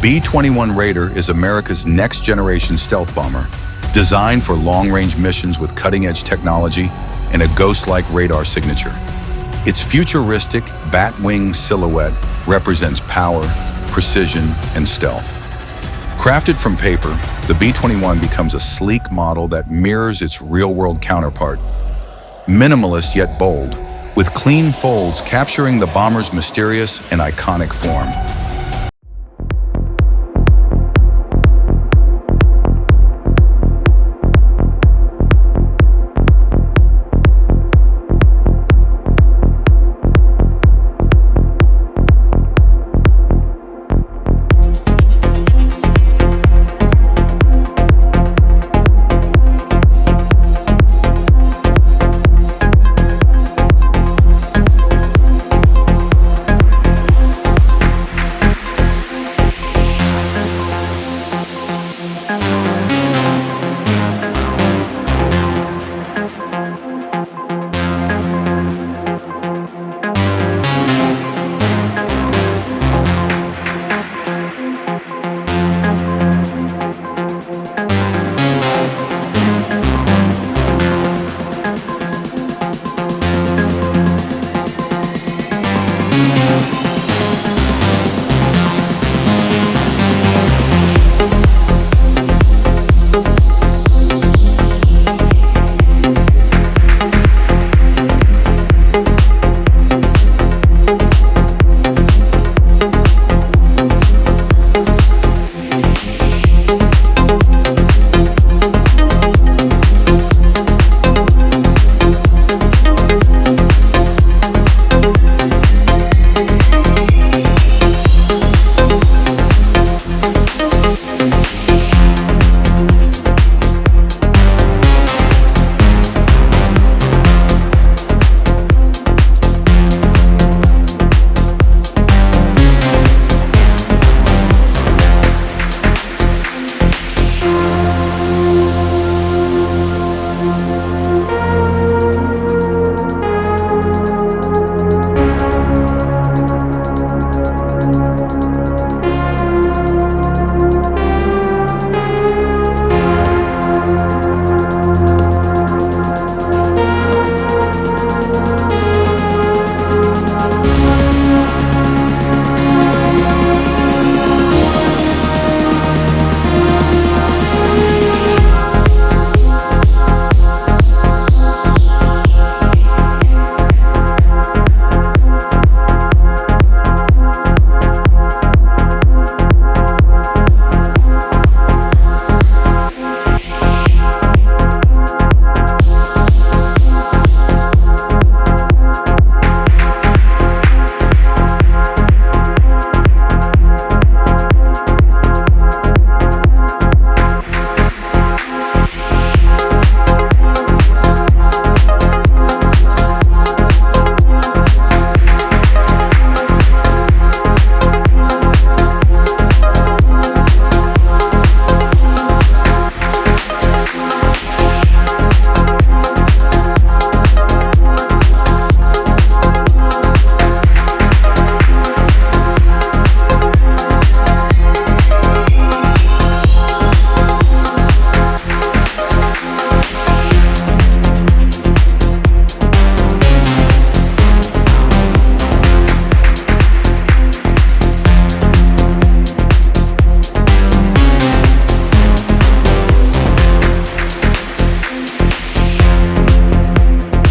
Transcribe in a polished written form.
B-21 Raider is America's next-generation stealth bomber, designed for long-range missions with cutting-edge technology and a ghost-like radar signature. Its futuristic bat-wing silhouette represents power, precision, and stealth. Crafted from paper, the B-21 becomes a sleek model that mirrors its real-world counterpart. Minimalist yet bold, with clean folds capturing the bomber's mysterious and iconic form.